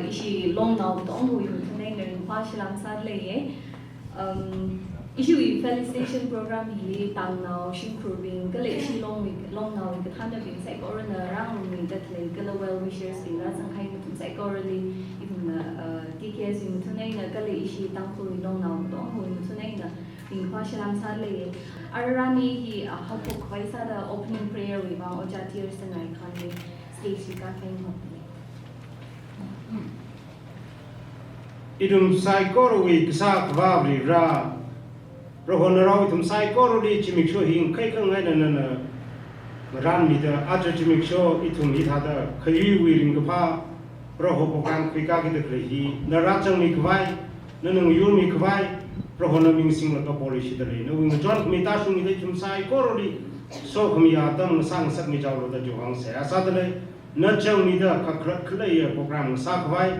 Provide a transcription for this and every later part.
Ishi long now don't we connect and Pashilam sadly issue felicitation program he tang now shimkurbing galaxy long now with the kind of being like or around me that like well wishers being as and kind of like orally even TKS in Tunena galaxy Tangkhul long now don't who in Tunena being Pashilam sadly Arami he a hopuk vaisa the opening prayer with our Ojatiers and I can't stage got Idum psychoroi ksak vabri ra rohonarau idum psychoroi chimiksho hing kai kang ngai na ran mi da atra chimiksho idum ithada khayi wiring gapha roho pokang kwika ki de hi na rachang mi kwai na nang yur mi kwai rohona ming sing la ka polish de le no wing jon mi ta sung mi de idum psychoroi so khmi ya tam sang sak mi jaw lo da jo hang se asa de le na chang mi da ka khlai program sa kwai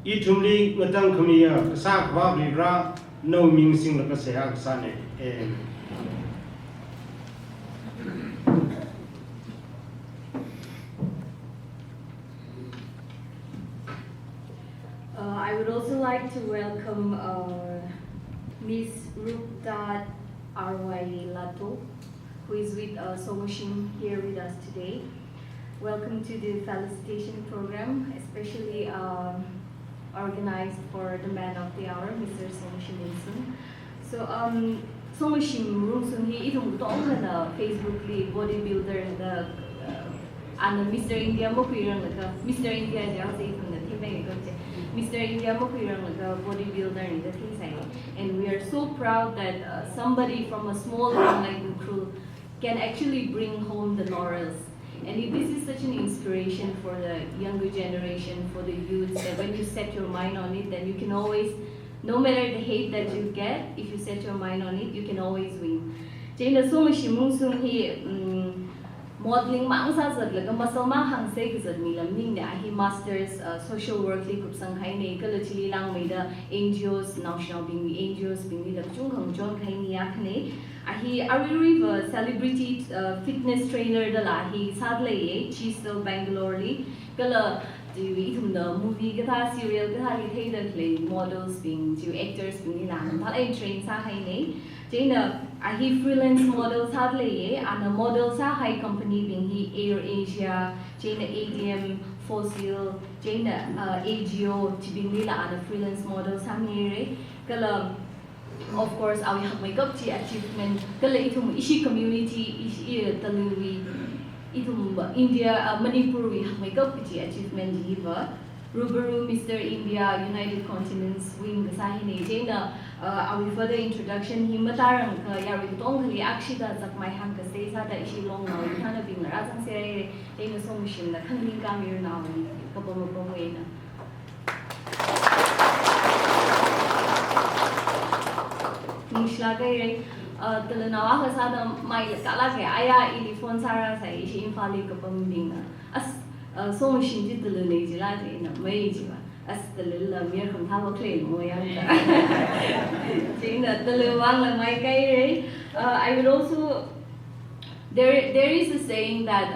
Itumli ngatang kamiya kasak wabli ra no ming sing la kasaya kasane I would also like to welcome Miss Rubaru Lato, who is with Songashim here with us today. Welcome to the felicitation program, especially organized for the man of the hour, Mr. Songashim. So, Songashim Rungsun, he is on Facebook bodybuilder, and Mr. India Mokirang, Mr. India, Mr. India Mokirang, bodybuilder in the thing. And we are so proud that somebody from a small town like Tangkhul can actually bring home the laurels. And this is such an inspiration for the younger generation, for the youths, that when you set your mind on it, then you can always, no matter the hate that you get, if you set your mind on it, you can always win. Jane Songashim Mungsung he modeling mangsa zat laga masal ma hang se gizat milam ning ne he masters social work li kup sang hai ne kala chili lang me da NGOs national being NGOs being the chung khang jon khai ni yak ne he a celebrity fitness trainer dala he sadly Chisel Bangalore li kala the movie gata serial gata li thei da play models being to actors being lang thal ai train sa hai ne Jane he freelance model sadly and a model sa high company being he Air Asia Jane ADM Fossil Jane AGO to being nila and a freelance model sa mere kala of course our makeup achievement kala itum ishi community ishi talui itum India Manipur we makeup achievement hiva Rubaru Mr. India United Continents wing sahine Jane our further introduction he matarang yari tong kali akshida zak mai hang ka se sa da ishi long now kana bing ra sang se Jane Songashim na khangling ka mir now ka bom we na Nishla kay talanawa ka sa da mai kala ke aya ilifon sara sa ishi infali ka pambing na as Songashim ji talane jila je na mai jiwa as the little mere from Tangkhul claim I would also there is a saying that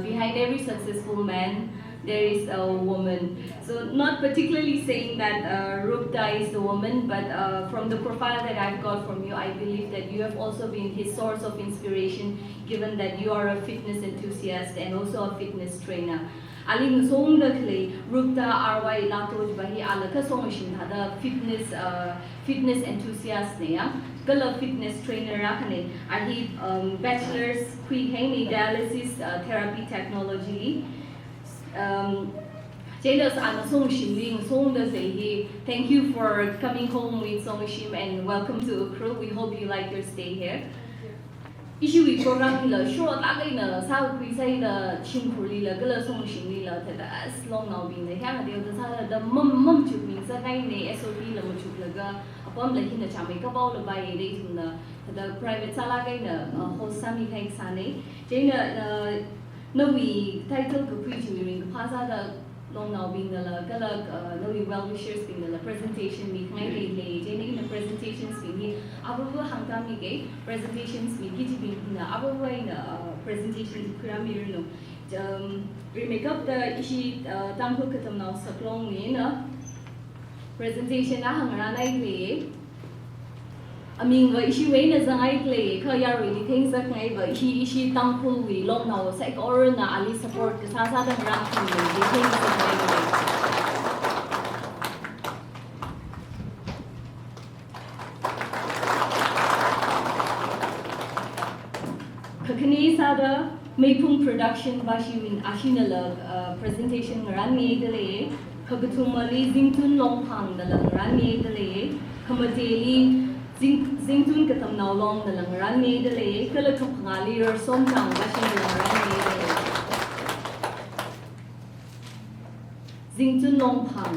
behind every successful man there is a woman. So not particularly saying that Rubaru is the woman, but from the profile that I've got from you, I believe that you have also been his source of inspiration, given that you are a fitness enthusiast and also a fitness trainer. Aling song the clay, Rubaru RY Latoj Bahi Alaka Songashim had a fitness enthusiast neya, Gala fitness trainer rakane, and he bachelor's quick dialysis therapy technology. Jailers and Songashim being song the say thank you for coming home with Songashim and welcome to Ukru. We hope you like your stay here. issue we program ni la short la kai na sa kui sai la Tangkhul li la kala Songashim li la ta as long now bin la ha de ta sa da mum chu min sa kai ne SOP la mu chu la ga apom la hin na cha mai ka baw la bai de thum na ta private sa la kai na host sa mi kai sa ne je na no we title ko pre chu ring pa sa da long now bin la kala no we well wishers bin la presentation mi kai le je ne na presentations bin ni abu hang ta mi ke presentations mi ki ji bin na abu wai na presentation kura mi no we make up the ishi Tangkhul katam now saklong ni na presentation na hang ra nai le Amin và ishi way na zangai play ka ya really things that ngai và ishi Tangkhul we long now sa or na ali support ka sa da ram ki ni things that ngai kakani sa da Meiphung production ba shi win ashina la presentation ran ni dele kagatumali zingtun long phang da lang ran ni dele kamateli Zingtun katam now long na lang ran ni dele kala kapngali or som tang bashin na lang ran ni dele Zingtun long phang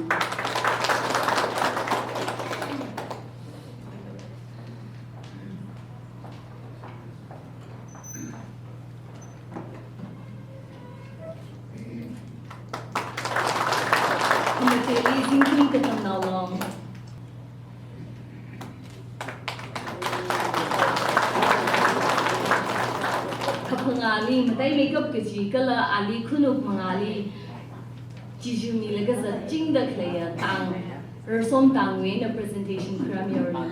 Kumateli Zingtun katam now long Mangali, matai makeup kaji kala ali khunuk mangali jiju ni laga za jing da klaya tang som tang we na presentation kram yorna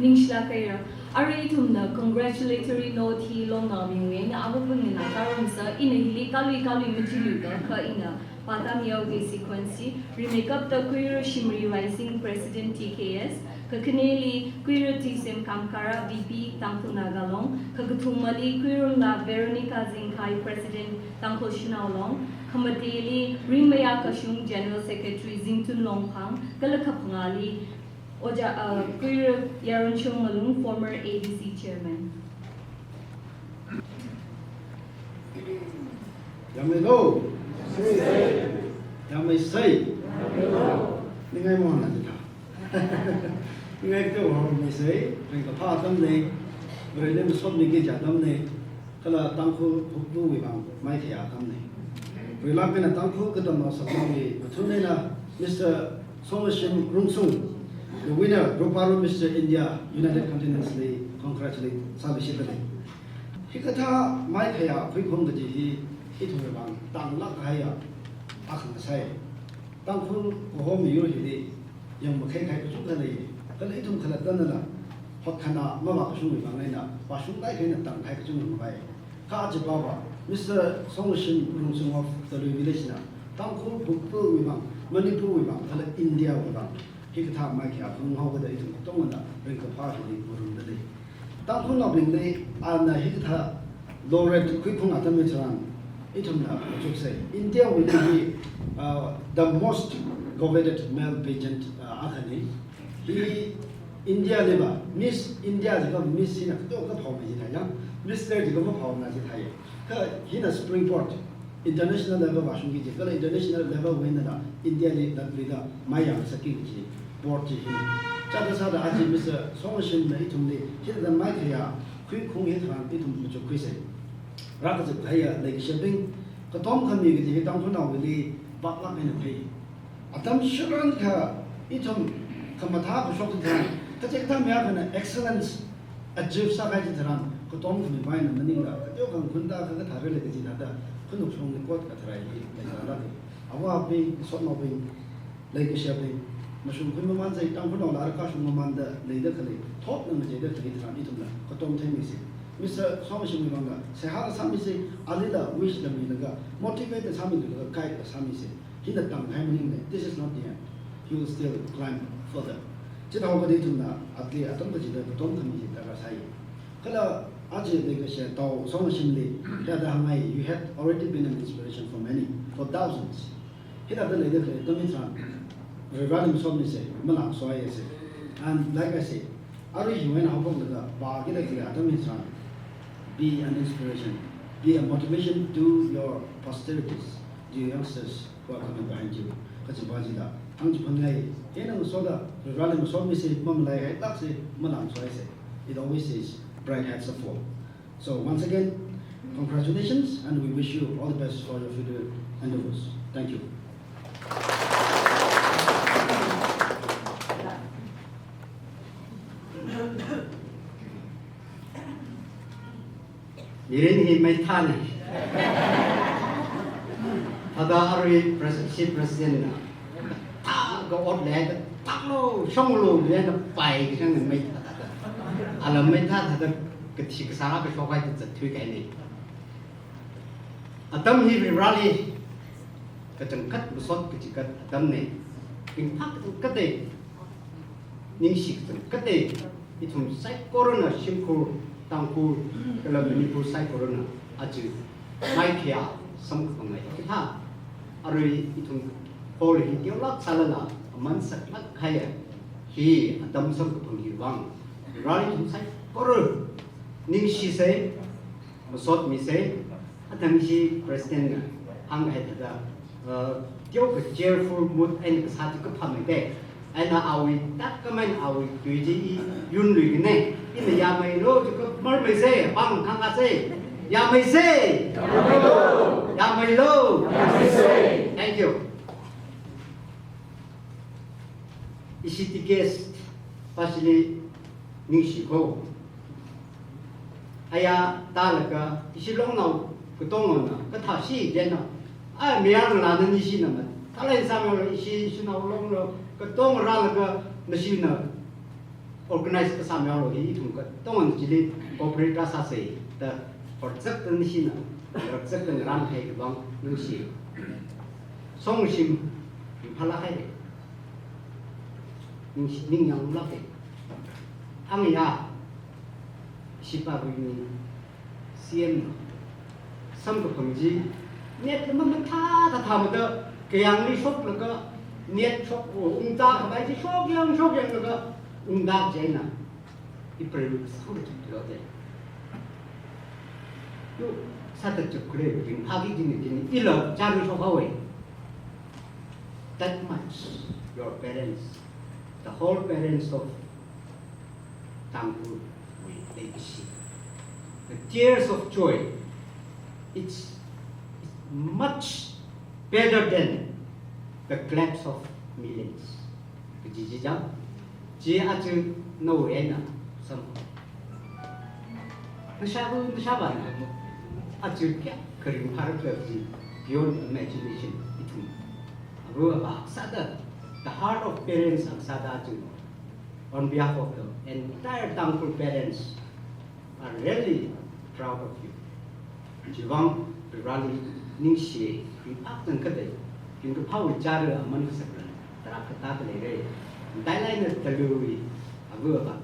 Ningshla kaya ari thum na congratulatory note hi long na mi na abung na karon sa inahili kali machilu ka ka ina patam yaw ge sequence remake up the queer shimri rising president TKS kakaneli queer tsem kamkara VP Tangkhul nagalong kagathumali queer na Veronica Zingkai president Tangkhul shinawlong kamateli rimaya kashung general secretary Zingtun longphang kalakapngali Oja queer Yaron Chung Malung, former ADC chairman. Yamelo, Yamay say, Ningai Mona, Ningai to may say, drink a part of the very little something get at them, Kala Tangkhul, who we found, mighty Akamne. We love in a Tangkhul, get them also, Tunena, Mr. Songashim Rumsung. The winner, Rubaru, Mr. India, United Continents, congratulate Songashim. Hikata, Meiphung, Meiphung, the Jihi, Ituan, Tang Lakaya, Akan say, Tangkhul, home usually, young Makai, Sukali, the Litum Kaladanala, Hokana, Mama Shumi Banana, Bashum like in a Tang Hakajum Bay, Kajabawa, Mr. Songashim Rumsung of the Revelation, Tangkhul, Pupu Wimang, Manipur Wimang, India Wimang. Hikata Makia, whom over the Itumana, bring a party for the day. Tangkhul of Bingley, and Hikata, Lorette Quipung at the Mitran, Itumna, to say. India will be the most coveted male pageant Athani. He India liver, Miss India is going Miss in a Toka Home, Mr. Digoma Home as it high. He a springboard. International level Washington, international level winner, India leader, Maya Sakiki, Porti. Chatasada Aji, Mr. Songashim, Itumli, hit the Maikia, quick Kung Hitran, Itum, which you quiz. Rakas of Haya, like shipping, the Tom community, Tangkhul will but luck in a pay. Atam Shuranka, Itum, Kamata, Shokan, to take time an excellence at Jeff Savajitran, Kotom from the Vine and Manila, Yokan Kunda, related other. Kunuk from the court at Rai, Awa being, Sotno being, Lake Shepping, Mashum Kumamanza, Tangkhul, Arkash, Mamanda, Lady, Tottenham, Jada, Itumla, Kotom Temisi, Mr. Songashim Manga, say how the Sami say, Alida wish the Minaga, motivate the Sami to guide the Sami say, he the tongue hanging, this is not the end. He will still climb further. Chitahoga to na, at the Atombaji, the Tom Committee, the Rasai. Kala Aji, the Gasha, Tao, Songashim Lee, you had already been an inspiration for many, for thousands. He had the lady, the Mitran, regarding Somni say, Malang, so I say. And like I said, I wish you went out of the bar, get a Mitran. Be an inspiration, be a motivation to your posterities, to your youngsters who are coming behind you. Kachibajida, Angjipangai, Yenam Soda, Ralim Somi say, Mamlai, that's it, Manam, so I say. It always says, bright heads of fall. So once again, congratulations, and we wish you all the best for your future endeavors. Thank you. Irin may tani. Ada Chief President go out there, taklo, shonglo, then the bike and make Alameta the Katikasara before I did the tweak any. Adam he rally, cut and cut the sort Katikat, Adamne. In fact, cut day. Nishik, cut day. It from Site Corona, Shimko. Tangkhul, kalau Manipur sai corona, aju, Meiphung, some pengai kita, arui itu pol hitiau lak salala, mansak lak kaya, hi adam some penghirwang, rali itu sai corona, ningsi sai, masot mi sai, adam si President hang ada, tiau ke cheerful mood and kesati ke pamite. Ana awi tak kemen awi tuji yun lui ne in ya mai lo ju mar mai se bang khang ka se ya mai se ya mai lo thank you isi tikes pasili ningsi ko aya talaka isi long nau ku tong na ka tha si den na a miang na na ni si na ma talai sa ma isi si nau long lo Ketong ralaga machine organized the Samuel Hitum, Ketong Chili, operate as I say, the for second machine, the second run take long Lucy. Songashim, Palahai, Ning Yang Lucky. Amiya, Shipabini, CM, some of Pumji, net the Mamata, the Tamada, Kayangli shop like Niat shop unta by the shop young unta jena. It produces how to do it. You sat at your grave in Hagin in Ilo, Jami away. That much your parents, the whole parents of Tangkhul will legacy. The tears of joy, it's much better than the claps of millions. Kejijang, jia aja no ena somehow. Nashaban, aja kya kering harapji beyond imagination itu. Rubaru sada, the heart of parents ang sada aja. On behalf of the entire Tangkhul parents, are really proud of you. Jiwang berani ningsi di akten kedai. Yung power jar among the second, Trakatale, Dialiner Talui, a Rubaru,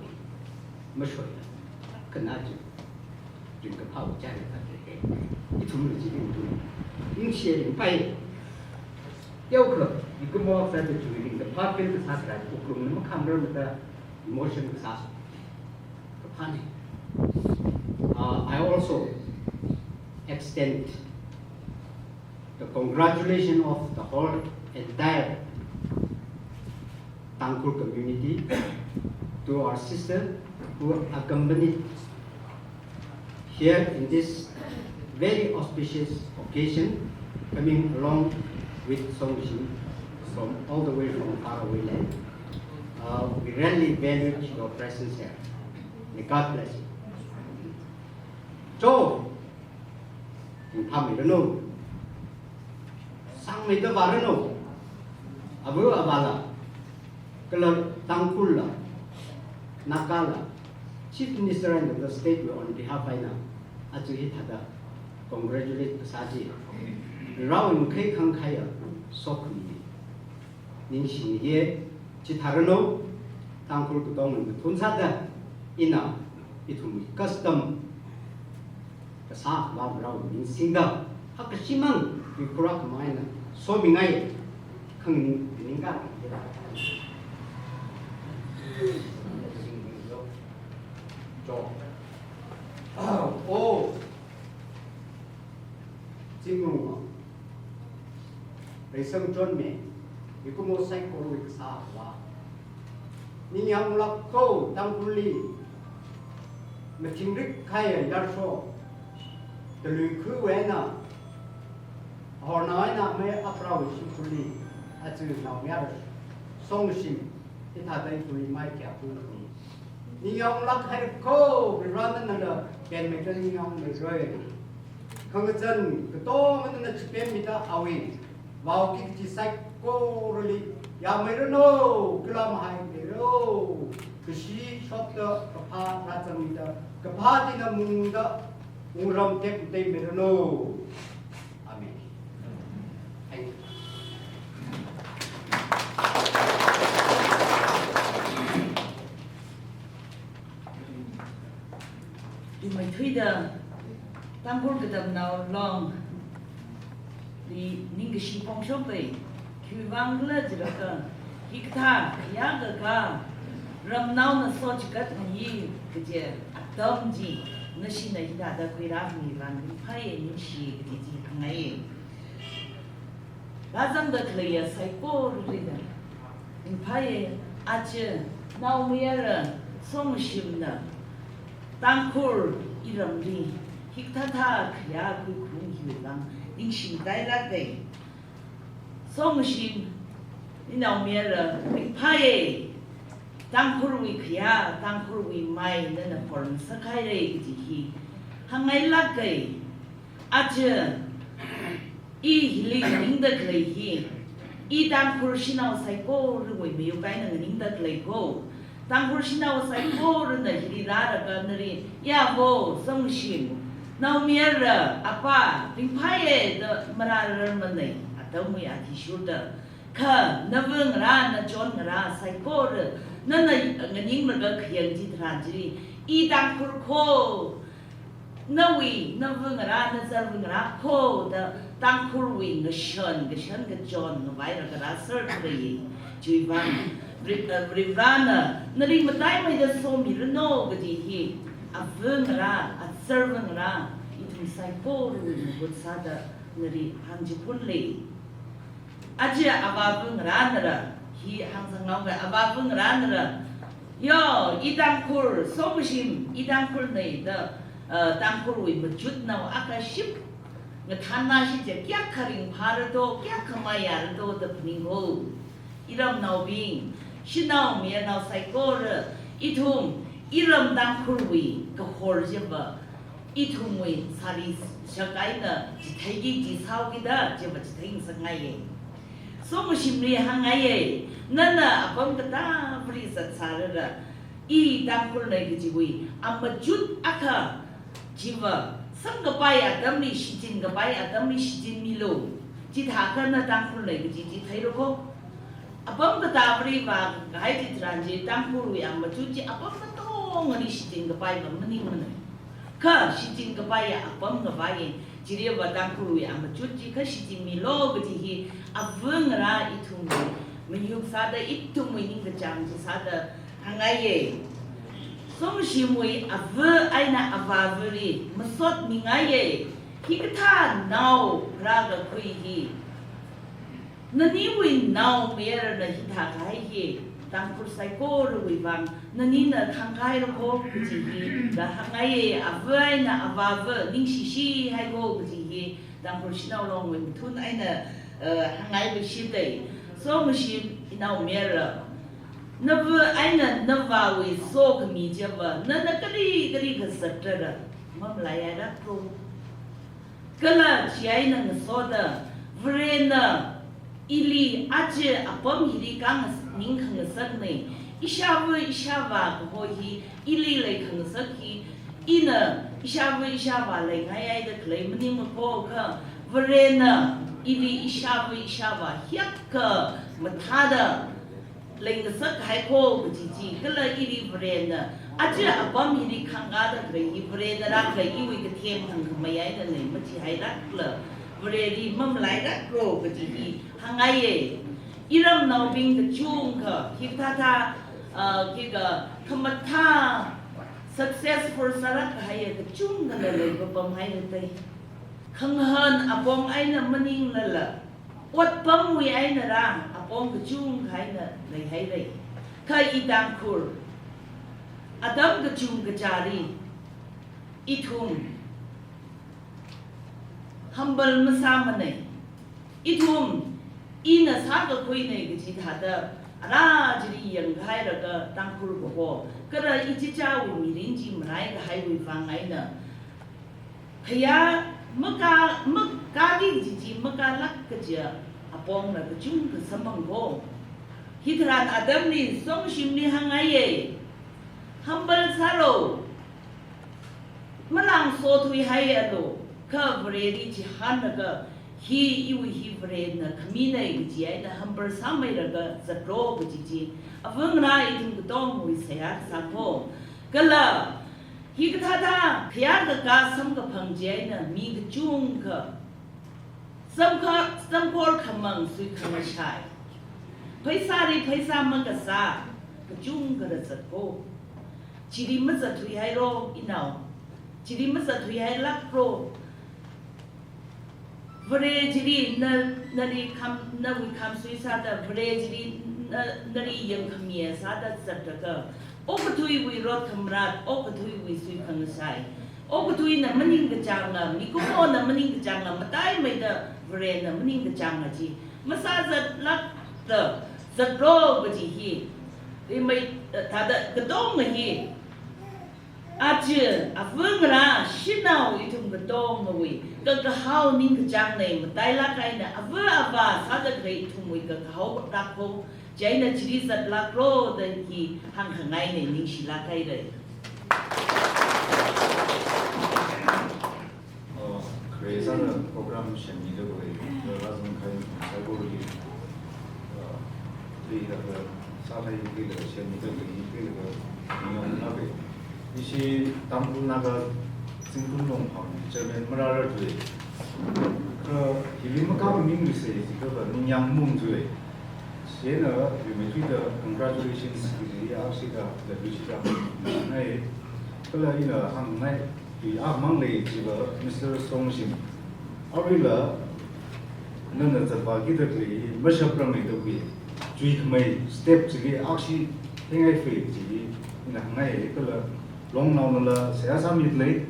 Mushoya, Kanaju, drink a power jar at the head. It will be into initiating pay. Yoke, you come off that during the park in the Sasra, who could come with the emotion of Sas. Panic. I also extend the congratulations of the whole entire Tangkhul community to our sister who accompanied here in this very auspicious occasion, coming along with Songashim from all the way from faraway land. We really value your presence here. May God bless you. So, you come to know. Sang may the varano. Abu Abala. Kalau Tangkhul la, Nakala, Chief Minister and the state will on behalf of na aju hit hada congratulate saji raun kai khang khaya sok ni ning shin ye chi tharano tangkhul ku tong thun sa da ina itum custom ka sa ba raun ning singa hak simang ki kurak mai na so mi ngai khang ning ka 오, 지금 레이성 존메 이거 뭐 사이코로 익사 와 니양 락코 당불리 매팅릭 카야 야르쇼 들리 그 외나 허나이나 매 앞라고 심불리 아주 나오야 송심 이타다이 불리 마이크 아프니 니영 락하이코 비란나나 벤메터 니영 메저에 강전 그또는 집뱀이다 아위 와우기 지사이코르리 야메르노 글람하이데로 그시 숍더 그파 라점이다 그파디나 뭉다 웅럼 텝데 메르노 아멘 아이 Mày thuê đờ tam hôn cái đầm nào lòng thì những cái gì phong số về khi vang lên chỉ là cái hít thang giá cái cả ram nào nó so chỉ cái gì cái gì tâm gì nó xin này đã quay ra mình làm những phải những gì cái gì hàng ngày đã dám được lấy sai cô rồi đó những phải 아주 나오미야라 송심나 Tangkhul 이름이 힉타타 그야 그 그룹이랑 닝심 다이라데 송심 이나오미야라 파에 Tangkhul 그야 Tangkhul 마이는 포럼 사카이레 그지 항아일라게 아주 이 힐링인데 그레히 이 Tangkhul 신au 사이코를 왜 매우 가이는 인데 그레고 Tangkhul 신au 사이코를 히리라가 너리 야보 성심 나오미야라 아빠 빙파에 더 말하는 만네 아더무야 티슈다 카 너븐라 나존라 사이코를 너는 닝르가 그영지 드라지 이 Tangkhul 코 너위 너븐라 너저븐라 코더 Tangkhul 위 너션 그존 너바이라가 설트리 주이방 브리브라나 너리 마타이 마이다 소미르노 그지히 아븐라 아서븐라 이tum 사이코르 못사다 너리 한지폴레 아지 아바븐라느라 히 항상 나오가 아바븐라느라 요 Tangkhul 송심 Tangkhul 네다 Tangkhul 위 뭐쭌 나오 아까 10 타나시제 깍카링 바르도 깍카마야르도 더프닝고 이름 나오빙 신나오미야 나오 사이코르 이툼 이름 Tangkhul 위 그홀제바 이툼 위 사리 셔가이나 지태기 지사오기다 제바 지태기 상가예 송심리 항아예 나나 아범다 프리사 사르라 이 Tangkhul 네 그지위 아마쭌 아카 지바 Sanggapai adamni shijin gapai adamni shijin milo jithakana Tangkhul nei ji thairo ko apam ta bri ba gai ji tranji Tangkhul wi am chuji apam to ngani shijin gapai ba mani mani ka shijin gapai apam gapai jire ba Tangkhul wi am chuji ka shijin milo gji hi avung ra itum miyuk sada itum wi ning jam ji sada hangaye 송심의 아브 아이나 아바브리 무엇 민가예 히그타 나오 라가 그이히 너니의 나오 메르나 히타 가이히 Tangkhul 사이코르 위방 너니나 칸가이로 그지히 라 항아예 아브 아이나 아바브 닝시시 하이고 그지히 Tangkhul 시나오롱 웬툰 아이나 항아이 비시데 송심 나오 메르 너브 아이는 너바위 속 미제바 너는 그리 그 서트라 뭐라야라 프로 그라 지아이는 소다 브레나 일리 아지 아범 일이 강 닝캉 서네 ishavu ishava ko hi ili le khang saki ina ishavu ishava le ngai da clay mani mo ko ka vrena ili ishavu ishava hyak mathada leng sak hai ko ji kala ili vrena aja abam hi khanga da clay vrena ra clay i wi ka them hang mayai da nei ma chi hai rak la vredi mam lai rak ro ji hangai ye iram nau bing the chung ka hikata kiga kamatha successful sarak hai the chung na le bam hai te khanghan apong aina maning la la wat pam wi aina ra apong the chung hai na le hai le kai I Tangkhul adam the chung ga jari ithum humble masamane ithum ina saga koi ne gi thada ara jiri yang ghai ra ga Tangkhul ko kara ichi cha wi mi rin ji mrai ga hai wi fang ai na khaya maka gi ji maka lak ka ja apong na ga chung ka samang go hidran adam ni Songashim ni hangai ye humble saro malang so thui hai alo ka vredi ji han ga hi iwi hi vred na khamina ji ai na humble samai ra ga zatro ga ji avang na I ding dong wi saya sa po kala hi ka tha khya ga sam ka phang ji ai na mi ga chung ka sam kor khamang sui khang shai paisa ma ga sa ka chung ga ra zatko chiri ma za thui hai ro inao chiri ma za thui hai lak ro vrejiri nari kam sui sada vrejiri nari yang khamia sada sataka okathui wi rot khamrat okathui wi sui khangsai okathui na maning ga changa mikumo na maning ga changa matai mai da vre na maning ga changa ji masazat lak ta zatro ga ji hi ri mai tada gadong hi aja avungra shinau itum gadong wi ga hau ning ga jang nei matai la kai na ava sada grei thum wi ga hau ta ko jaina chiri sat la ro da ki hang hangai nei ning shi la kai re creation program shen ni de wi the razum kai sai go ri the sa thai ki de shen ni de wi ki de ni na be 이시 Tangkhul 나가 증분동 방 저면 뭐라를 돼. 그 hilima ka ming ri se ji ka ning yang mung zui. Ye na yu me tui de congratulations ki ya si da de bi si da. Nai ka la ina hang nai yu a mang le ji ba Mr. Songashim. Awi la nan na za ba ki de li ma sha pra me de bi. Chui khmai step ji a si tengai fe ji ina ngai ka la long nào là sẽ ra miệt lấy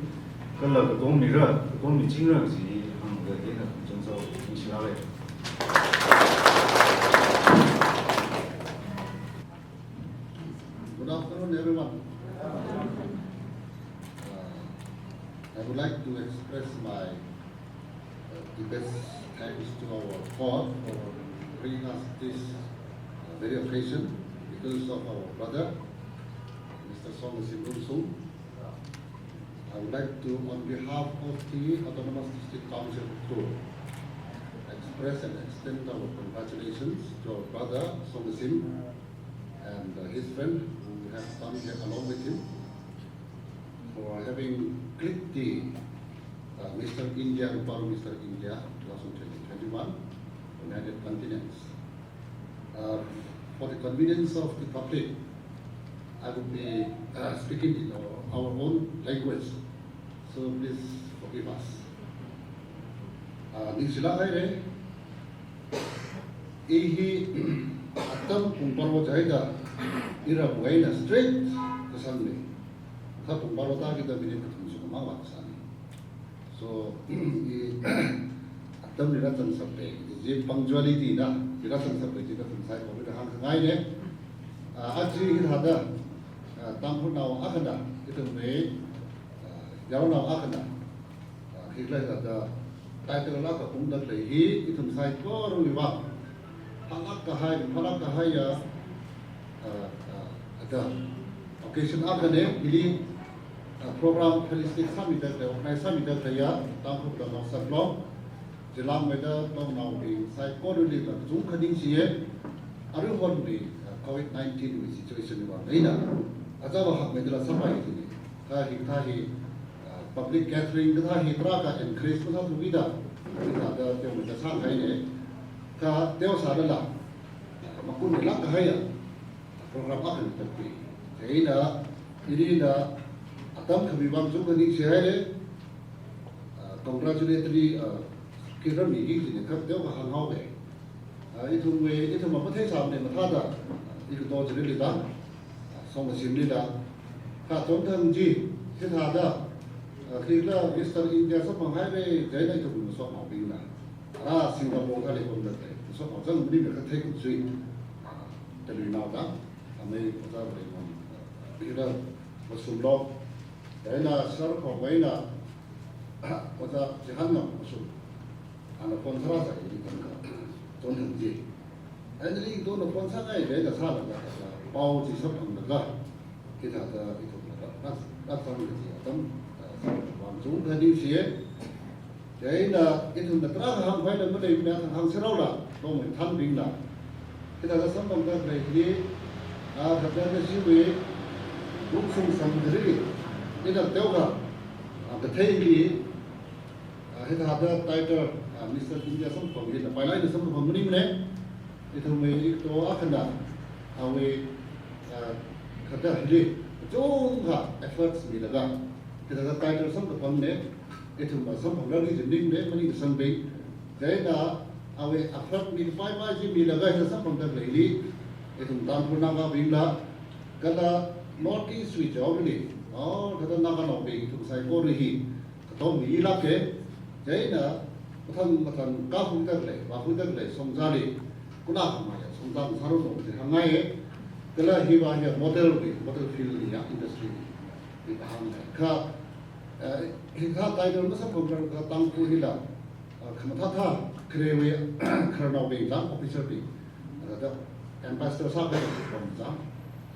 cái là cái con mì rơ con mì chín rơ gì hàng cái thế là trong sau mình sẽ làm Good afternoon, everyone. I would like to express my deepest thanks to our God for bringing us this very occasion because of our brother, Mr. Songashim. I would like to, on behalf of the Autonomous District Council of Tangkhul, express and extend our congratulations to our brother Songashim and his friend who have come here along with him for having clicked the Mr. India, Rubaru Mr. India 2021 United Continents. For the convenience of the public, I would be speaking in our own language, so please forgive us. Nisila kaire, ihi atam pungparo jahida ira buaina straight kesanne. Tha pungparo ta kita bini ketemu mawa kesani. So atam niratan sampai, jadi punctuality na niratan sampai kita selesai. Kalau kita hang ngai ne, aji kita ada Tangkhul now akanda itu me jauh now akanda kita ada title lah ke pundak lagi itu saya koru liwa halak kahai ya the occasion after them really program holistic summit the organized summit the ya Tangkhul the no sablo jelang weda tong now being psychology the zoom khading sie aru hon be COVID-19 situation wa naina ajawa hak medla sabai ni ka hi public gathering ka hi tra ka encourage ko thu vida ka da tyo me sa khai ne ka tyo sa da la makun ni lak ka ya program akan tapi jaina ini da atam khabi bang chu ka ni se le congratulatory kiran mi gi ni ka tyo ka hang hau be itu we itu ma pathe sa ne ma tha da itu to je le da Songashim ni da ka ton thang ji thế thà đó khi là Eastern India sắp bằng hai bên cái này chụp một số màu bình là Singapore cái này cũng được đấy số màu rất đi được các thế cũng suy từ nào đó mình có ra để làm khi đó một số lo đấy là sau đó vậy là có ra chỉ hắn nào một số anh con thara giải đi cần tôn thằng gì anh đi tôn là con thara này đấy là sao là bao chỉ sắp bằng được rồi khi thà đó thì cũng đã xong được gì tấm làm chúng ta đi xía đấy là cái thường là các hàng phải là vấn đề là hàng sẽ đâu là đâu mình thanh bình là cái là sống bằng cái này thì thật ra cái xíu về lúc sung sướng thế cái là tiêu cả cái thế gì cái là cái tay cho Mr. India sống bằng gì là phải lấy được sống bằng cái này cái thường mình to ác hơn là về thật ra thì chúng ta efforts mình là cái kita kata itu semua pemne itu semua lagi jenis ni mani kesambi jadi dah awe afrat mi fai fai je mi lagai itu semua pemne lagi itu Tangkhul naga bila kalau notice switch off ni kata naga nopi itu saya korih kata mi ilah ke jadi dah matan kahun terle songjali kuna hamaya songjang saru nopi hangai kalau hiwahnya model field ni ya industry di bahan ka hinga title na sa program ka Tangkhul hila khamatha krewe kharnaw be lang officer be da ambassador sa ka from jam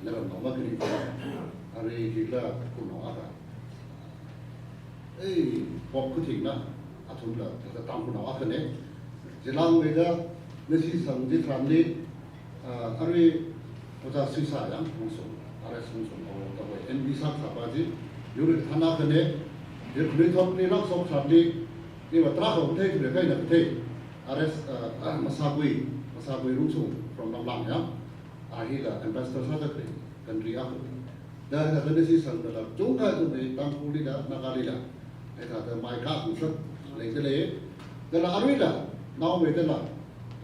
lera no ma kri are hila kuno aga pop ku thing na athum la da Tangkhul na aga ne jelang be da nasi sang ji thram ni are oja suisa yang muso are sung ta we NB sa ba ji yuri thana ka ne ये खुले तो अपने लोग सब शादी ये बता रहा हूँ थे कि कहीं ना कहीं आरएस मसाकुई Rousseau from Lamlang ya ahila ambassador साथ थे country aku dah ada nasi sang dalam juga tu ni Tangkhul ida nagalila itu ada mereka usut lagi dalam arwila nau mereka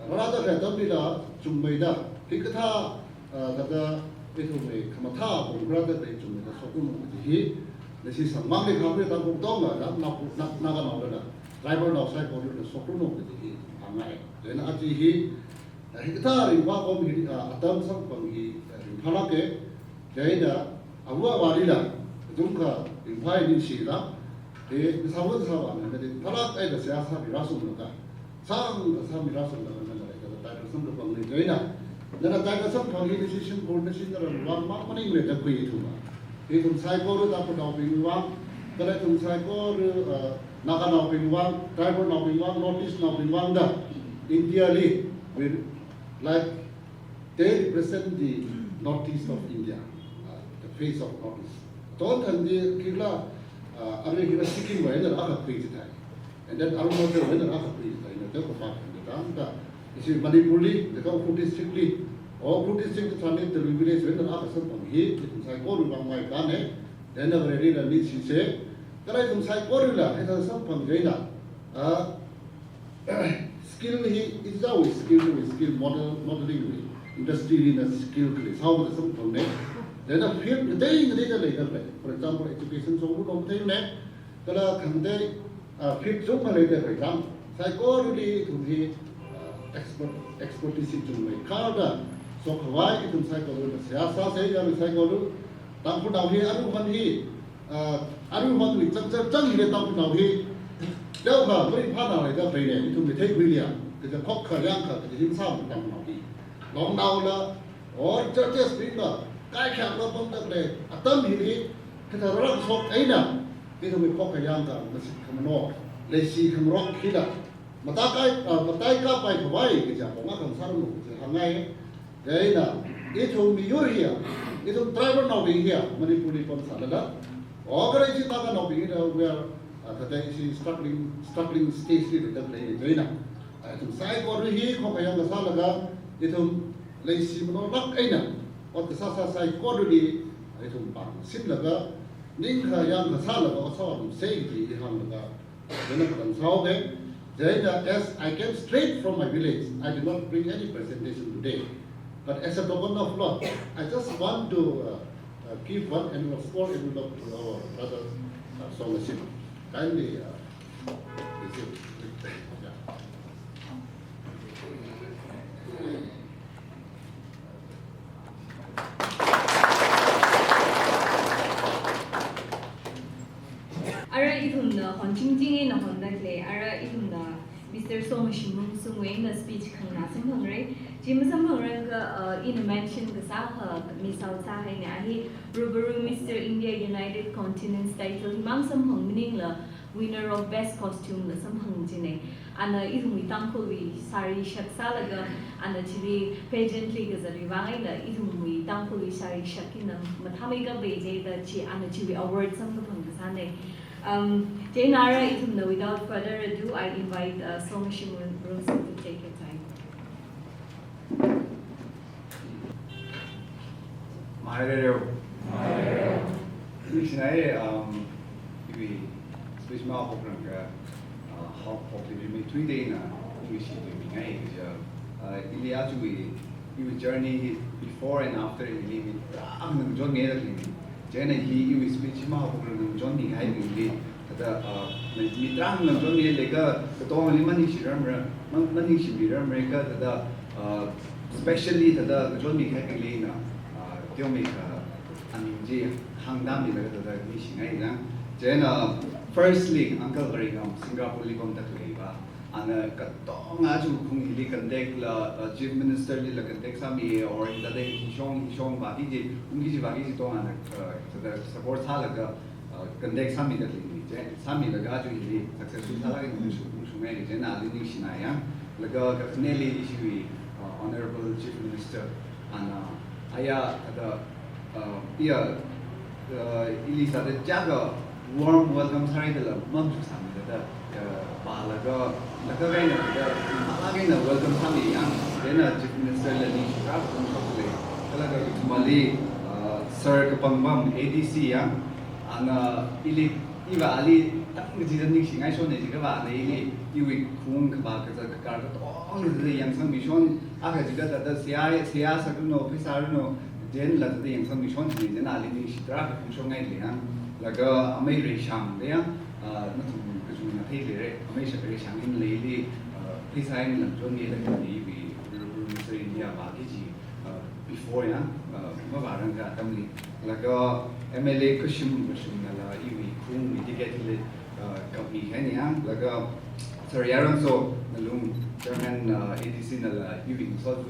rada kata bila cumbeida kita kata itu mereka kamata berada di cumbeida sokun jadi nasi samang ni kami Tangkhul dong lah, nak lah, driver nak saya kau ni sokru nak jadi angai. Jadi nak jadi kita riba kau ni atam sang pangi riba ke, jadi dah awak wali lah, jumpa riba ini sih lah, sahabat jadi palak dah siasa birasum nak, sam birasum nak kita driver sam tu pangi jadi nak driver sam pangi decision board decision dalam luar mana ni mereka kuih itu lah. Itu saya koru tak pernah bingung, kalau itu saya koru nak bingung, driver bingung, notice bingung dah. India li, like they represent the northeast of India, the face of northeast. Toh tadi kita, ada kita Sikkim way ada agak face itu, and then Arunachal way ada agak face itu. Ini tu kepak kita, kita isi Manipur li, kita Phu district li. और food district थाने तेलुगुले से ना आप सब पंगी तुम साइको रुबांग वाई काने देना बरेडी लंबी चीज़े करें तुम साइको रुला है तो सब पंगे ना स्किल ही इज़ आउ स्किल मॉडलिंग में इंडस्ट्री ही ना स्किल के लिए साउ तो सब पंगे देना फिर नहीं कर ले फॉर एग्जांपल एजुकेशन जो वो लोग थे ने कला खंडे फिर जो कर लेते हैं एग्जाम साइको रुली तुम्ही एक्सपर्टीज तुम्ही कार्डा so kawai itu saya kalau siasa saya yang saya kalau Tangkhul nahi aru man ni cang ni Tangkhul nahi jauh kan beri mana lagi dah beri itu betul beri kita kok kerjang kan jadi sama Tangkhul nahi long now lah or churches beri lah cái khác nó bông đất này tâm hình đi cái thằng nó sốt ấy nè cái thằng mình có cái giang cả nó sẽ không nó lấy xì không rót khi đó mà ta cái cá bay của bay cái chả có ngã cầm sát luôn hàng ngày đấy là cái thùng bị dối here cái thùng driver nào bị here mình đi con sản đó ở cái đấy chúng ta cái nào bị cái đâu where today is struggling stage đi được đấy đấy nè thùng sai con đi hi không phải yang cái sao là cái thùng lấy xì mà nó lắc ấy nè còn cái sao sai con đi cái thùng bằng xích là cái những cái yang cái sao là cái sao thùng xây thì hàng là cái nó còn sao đấy then as I came straight from my village, I did not bring any presentation today. But as a token of love, I just want to give one small envelope to our brother Songashim. Kindly receive. Yeah. Ara itum na hon ching na hon nak le ara itum na Mr. Songashim sungweng na speech khang na sam hang rai jim sam hang rang ka in mention ka sa ha mi sau sa hai na hi Rubaru Mr. India United Continents title himang sam hang meaning la winner of best costume la sam hang jine ana itum wi Tangkhul wi sari shaksa laga ana chili pageantly ka zari wangai la itum wi Tangkhul wi sari shakina mathamai ka beje da chi ana chili award sam ka phang ka sa ne Jainara, without further ado, I invite Songashim to take your time. Mahireo. This we speech ma program ka hopefully we 3 day na we see we ngai ja ilia we journey before and after we leave ang jon ngai la Jana he we speech ma program jon ni hai ni da mi trang na jon ni le ka to li man ni shiram ra man ni shiram ra ka da especially da jon ni hai le na tyo me ka anin je hang dam ni da ni singai na Jana firstly uncle very Singapore li kom ta le ba ana ka to nga ju khung li kan dek la chief minister li la kan dek sa mi or da de shong ba di ji ungi ji ba gi ji to ana da support sa la ga kan dek sa mi da li je sa mi la ga ju li successful sa la ga ni shu me ni je na li ni shina ya la ga ka ne li issue honorable chief minister ana aya da ia ili sa de ja ga warm welcome sai da la mam ju sa mi da Palaga, Lakavena, Malagina, welcome Sami, then a chief minister Lani Shrap from Shoppley, Kalaga Mali, Sir Kapangmam, ADC, and Ili Iva Ali, which is a Nixing, I show Nigava, Ili, Iwi Kung Kabaka, all the young Sam Mission, Akajiga, the Sia Sakuno, Pisarno, then let the young Sam Mission, then Ali Shrap from Shongai, like a Amiri Sham there. Hey, I may say, I'm lady, please sign and join me like we Mr. India Bagiji before ya, Mavaranga family, like MLA Kushim, Iwi, whom we get company Henya, like sorry, Aaron, so Nalum, German ADC, Iwi, so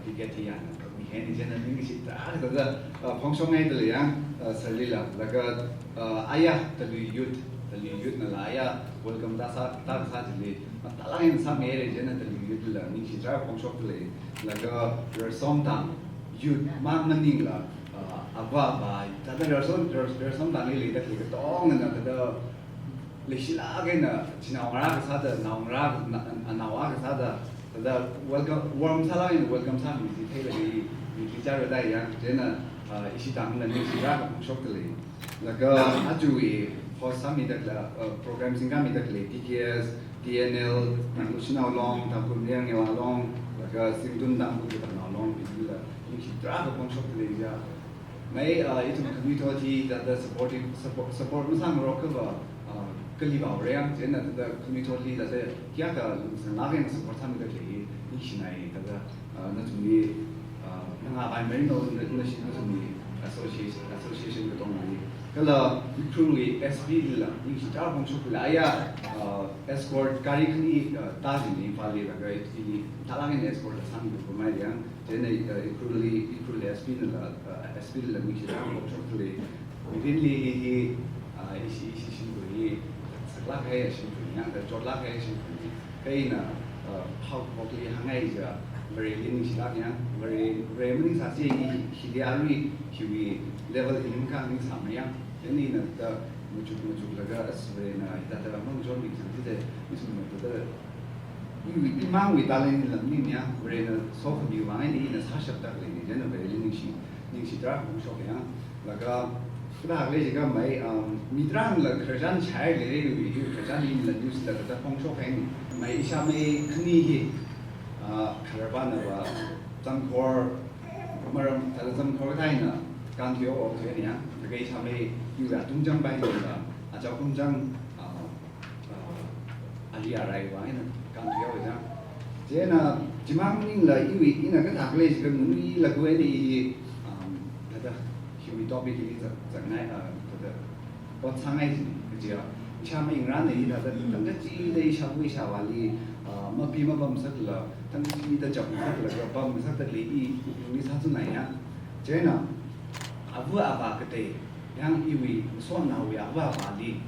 we get here and company Henny General English, the function idly, Salila, like Ayah, the youth. The youth na laya welcome da sa jili talain sa mere jena the youth la ni si drive from shop le laga your sometimes youth maning la ava ba ta there sometimes le da le tong na da le sila ga na chinawara ka sa da nawara nawa ka sa da welcome warm salain welcome sa mi ti le ni jar da ya jena isi tang na ni si drive from shop le laga ajui for some programs in Gamma, TTS, DNL, National Long, Tangkhul Long, like Simtun Tangkhul Long, you should drive upon shop to India. May it's a community that the support Musang Rockova, Kaliba, Ram, and the community that the Kiaka, Nagan support some of the Ishinai, not to me, I may know the association with Omani. Kalau truly SB lah, ini secara fungsi wilayah escort kari kini tajin ni fali bagai ini talangin escort sama bermain yang Jadi equally aspirasi la mungkin orang macam within isi sini sekolah kaya sini yang terjolak kaya sini kaya na how waktu hangai je berilin silapnya berimani sahaja ini hidiari hiwi level ini kan ini sama yang ini na muncul laga sebenarnya kita dalam muncul di sana tidak misalnya imang witalin lamni ya berena sok di wangai ni na sahab tak lagi jadi berilin ning si terang muncul ya laga kita hari juga mai mitra la kerjaan cahaya le kerjaan ini la news la kita muncul ini mai isya mai kini karavan apa Tangkhul kemarin kalau Tangkhul kai na kan dia orang tu ni ya jadi isya mai juga tunjang baik lah atau tunjang aliarai wangai na kan dia orang jadi na cuma mending lah ini na kita hari juga ni la gue ni ada hiwi topik ini sangat ada buat sangat kerja cuma ingran ni ada tentang ciri syawi syawali mapi mabam sakla tentang kita jauh sakla bam sakla ini satu naya jadi na apa kete yang hiwi soal nawi apa ni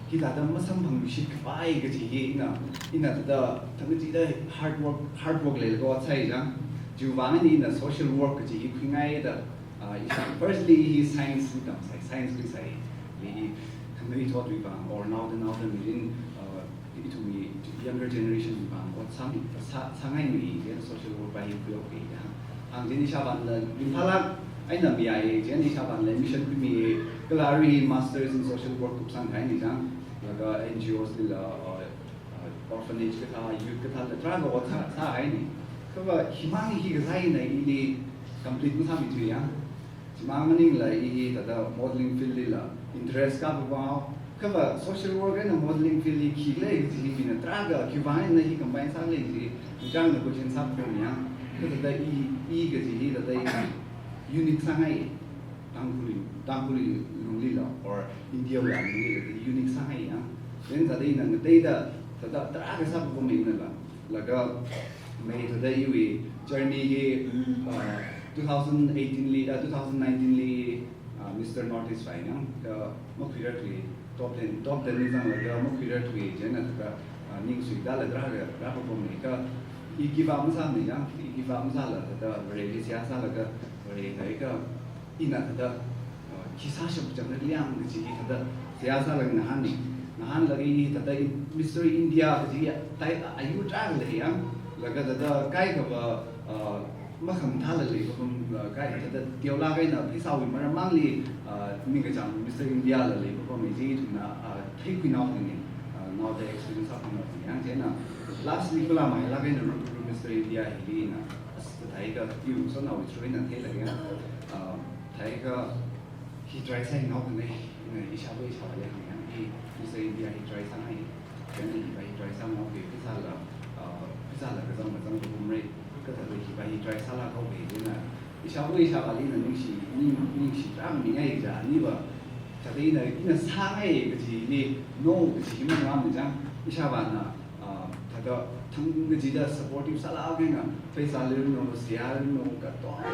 kita ada masam pengusik baik kerja ini ada tentang kita hard work le kau cai jang jualan ini social work kerja ini ada firstly he science science say the community taught we or now the within to me younger generation what some sangai ni social work by you okay ang jenis saban le impala aina biaya jenis saban le mission kami kelari masters in social work kupsang kai ni jang laga NGOs di orphanage kita youth kita le traga what sa ini kaba himang hi gai na ini complete pun sama itu ya Mamaning lah ini tada modeling field lah interest ka bawa kaba social work na modeling field kile ini bina traga kibain na hi combine sa le ini jang na kucing sab ko niya tada ke ji tada unique sangai tangkuli lungli lah or India lah ini unique sangai ya then tada ina tada traga sab ko mai na laga mai tada iwi journey 2018 2019 Mr. Northeast Fine Mokirati top 10 nizam laga Mokirati jena taka ning suida la draga rapa pomeka ikiva musa ni ya ikiva musa la tada reli siasa laga reli kaika ina tada kisah sebujang liang ji tada siasa laga nahan lagi tada Mr. India ji tai ayu draga le ya laga tada kai ka makam thala le pun kai tada tiola kai na pisau mar mangli mi ka jam Mr. India la le pun me ji na thai kui na ni now the experience of na yang jena last week la mai la kai na Mr. India hi na thai ka you so now it's really na thai la ya thai ka he try sai na ni isha we isha ya hi Mr. India he try sai kan he try sai na ke pisa la ka jam ko mreก็จะไปที่ไปที่ใจซาลาเขาไปด้วยนะอิชาบุอิชาบาลีนั่นนี่สิตามมีไงจ้ะนี่ว่าจะได้เนี่ยสร้างให้ก็ที่นี่โน่ก็ที่มันงามจังอิชาบานนะถ้าก็ทั้งก็ที่จะ supportive ซาลากันนะไฟซาลีโน่เสียโน่ก็ต้องให้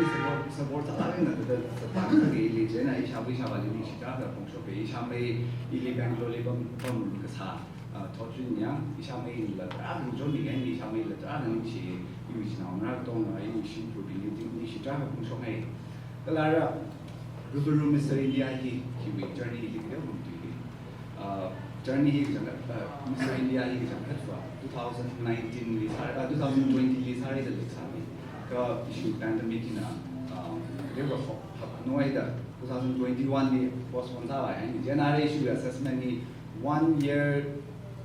support ซาลากันนะแต่ตั้งแต่เรียนเจนะอิชาบุอิชาบาลีนี่สิตามแต่ผมชอบไปอิชาไม่อิลีแบงโลลีบัมก็ซาทอดจุนยังอิชาไม่ละตราเป็นจนมีไงอิชาไม่ละตรานั่นสิอยู่ที่นั่นนะตรงนั้นอยู่ที่ภูบินที่นี่สิจ้าผมชอบให้ก็แล้ว Rubaru Mr. India ที่วิจารณ์ที่เดียวผมที่จารณ์ที่จังMr. India ที่จังพัฒนา2019 ลิซ่า2020 ลิซ่าได้ลิซ่านี่ก็ช่วงการดำเนินที่นะเรียกว่าน้อยแต่2021นี่บอสคนท่าไหร่เนี่ย generation assessment นี่ 1 year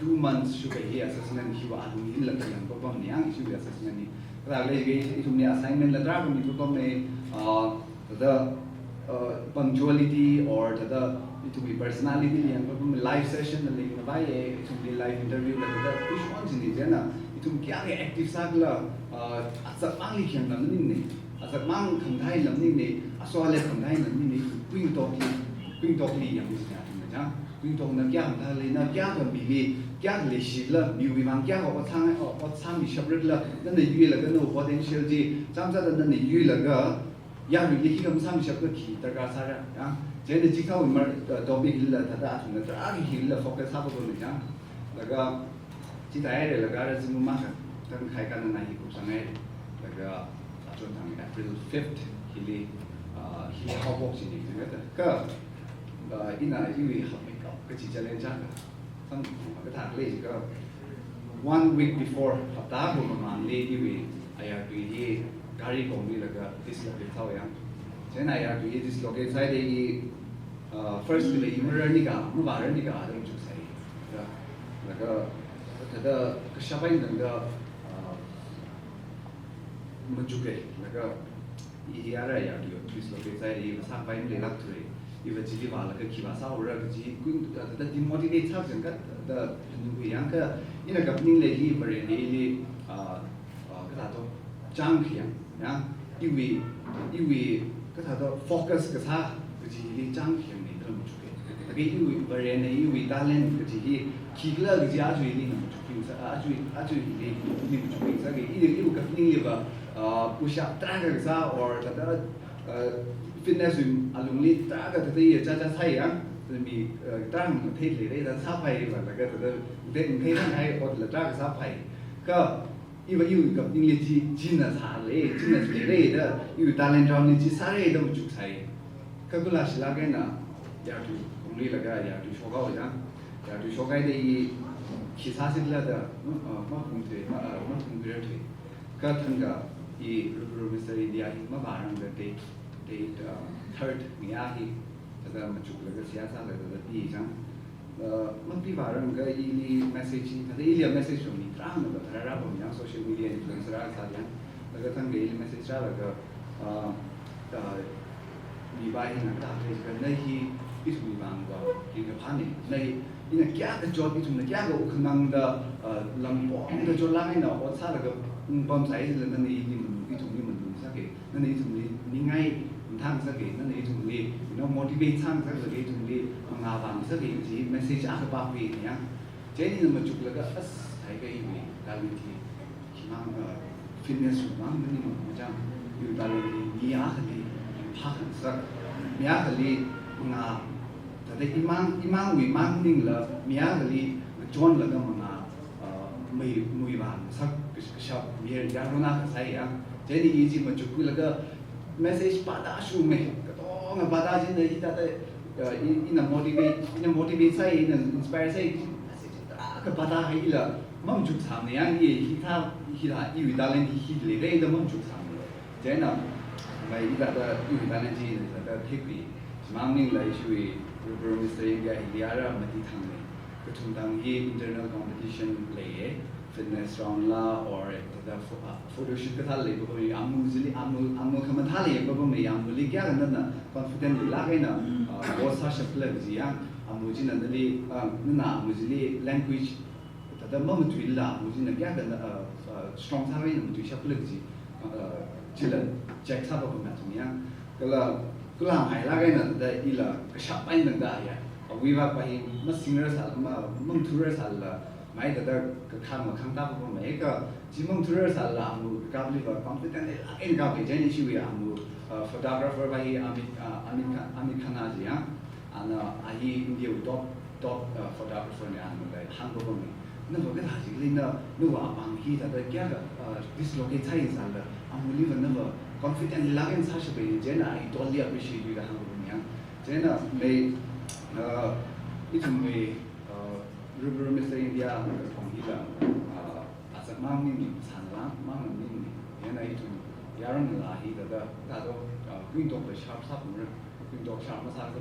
2 months ช่วยให้ assessment ที่ว่าอันนี้หลักอย่างก็ต้องเนี่ยช่วย assessment นี่ก็เลยที่ผมเนี่ย assignment หลักๆก็มีก็ต้องในthe punctuality or the itu be personality yangก็ต้อง live session อะไรอย่างเงี้ยitu be live interview แล้วก็ which ones ini jana itu क्या है active sakla asal mang likian lam ni asal mang kandai lam ni asal le kandai lam ni queen talk li yang mesti ada macam 运动呢讲他哩呢讲个米哩讲历史了，米为忙讲我参米什么了，那你约了个那 potential 的，咱们这那你约了个，呀你哩个参米什么去，大家啥的啊，这你经常我们topic 了，他打从那这阿里了 focus 啥不多的讲，那个其他的那个是么嘛个，咱开干那一股上来，那个中堂 April 5th 哩哩好博是的这个个。因为因为合美搞，个几家连站的，他们个谈类个 1 week before 合大部分嘛，类因为哎呀对于咖喱公里那个 dislocate 操样，现在呀对于 dislocate 在的first 的因为人那个，我把人那个都就在，那个他的个下半那个我们就给那个一下来呀对 dislocate 在的上半的拉出来。因为自己话了个，起码稍微了个自己的motivate 操整个的不一样个，因为个您来去不然你个啥都张起呀，因为个啥都 focus 个啥，个自己张起你都不出来，那个因为不然你因为talent 个自己起了个自己阿注意你不出来，阿注意你不出来，所以因为个您个push up track 个啥，或者个fitness อารมณ์นี้ตราก็จะจะใช่ยังจะมีตราเทศเลยได้ทราบไปแบบแล้วก็จะเด็กเทศนั่นไงอดละตราก็ทราบไปก็อยู่กับยิ่งเลยจีนน่ะสาเลยจีนน่ะเลยได้อยู่ตาเลนจอนนี่จีสาเลยต้องจุกใส่ก็กุลาศิลาแกน่ะอยากดูตรงนี้แล้วก็อยากดูโชว์เขาอย่างอยากดูโชว์เขาได้ขีดสาสิแล้วแต่มาพุ่งเถอะมาพุ่งเรื่อยๆก็ทั้งกับรูมิสเตอร์อินเดียมาบารังกับdate third miyahi tada machuku laga siyasa laga da ti jang manti varang ga ili message tada ili message ni trang na rara bo yang social media influencer sa yang laga tang ga ili message ra laga mi bai na ta ke ga nei hi is mi bang ga ki ga phani nei ina kya ga job itu na kya ga ukhnang da lam bo da jo la na o sa laga bom sai le na ni itu ni mun sa ke na ni itu ni ngaiทางสักเนั่นเองตรงนี้น้อง motivate ทางสักเองตรงนี้งานบางสักเองที่ message อาจจะบางปีเนี่ยเจนี่มันจุกแล้วก็ใช้ก็อยู่การวิธีที่มันfitness มันนี่มันจะอยู่การวิธีมีอะไรพักสักมีอะไรงานแต่ได้อิมังวิมังนิ่งแล้วมีอะไรจนแล้วก็งานไม่บางสักชอบมีอะไรอย่างนั้นก็ใช่ยังเจนี่จริงมันจุกแล้วก็message pada shume katong pada jin dei ta in motivate sai in inspire sai message ta ka pada hai la mam juk sam ne yang ye hi la yu talent hi le dei da mam juk sam le je na mai ida da yu talent ji da thik bi mam ning lai shui Rubaru Mr. India Iliara mati thang le kutung dang hi internal competition le fitness round la or the photo shoot ka thale ko bi amu khama thale ko bi amu li kya na na confident la ga na o sa shapla ji ya amu ji na li na amu ji li language ta da mam tu la amu ji na kya ga na strong sa na tu shapla ji chila check sa ba ma tu ya kala hai la ga na da ila ka shap pai na da ya wi ba pa hi ma singer sa ma mam thu ra sa la mai da ka khang ma khang ta ba mai ka jimong thur sa la mu ka bli ba confident in ka be jeni shi ya mu photographer ba hi amit khana ji ya ana ahi india top photographer ne an ba hang ba me na ba ga ji li na nu wa bang hi da kya ga dislocate sai sa la amuli ba na ba confident la gen sa shi be jena I totally appreciate you da hang ba me ya jena me itu me Rubaru Mr. India from Hila as a mammy sanlam mammy and I to Yaran Lahi that Queen of the sharp submarine Queen of sharp massage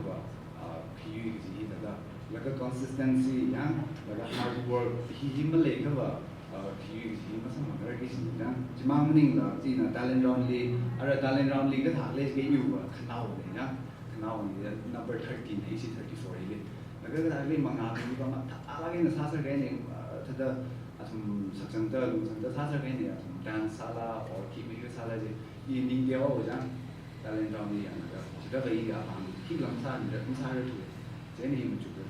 PUZ that like a consistency young like a hard work he Malay cover PUZ must have a very decent done Jimaning la Tina talent roundly or a talent roundly that let's get you now number 13 AC 34 그래서 나중에 망아 이거 막 다가게는 사설 개념 저도 좀 석정도 lum성도 사설 개념 단 살아 or 기미를 살아지 이 닝게와 오장 다른 점이 아니라 제가 이가 방 기lam사인데 공사를 두고 제니 힘을 주고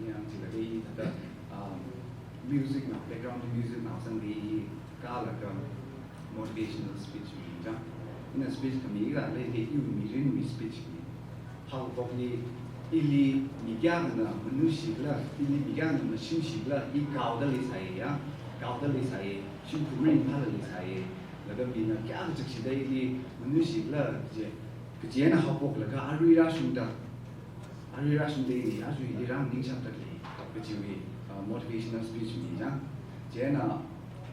yang chỉ là cái thật là music nào background music nào sang đi cả là cái motivational speech mình chứ nên speech của mình là lấy cái yêu mình riêng mình speech mình how about đi ili migan na manusia lah ili migan na manusia lah i kau dah lisai ya kau dah lisai syukur main pada lisai laga bina kya ke cik sidai ili manusia lah je kejian hapok laga arira sunda ini asu ili ram ning sam tak li kejiwi motivational speech ni ya jena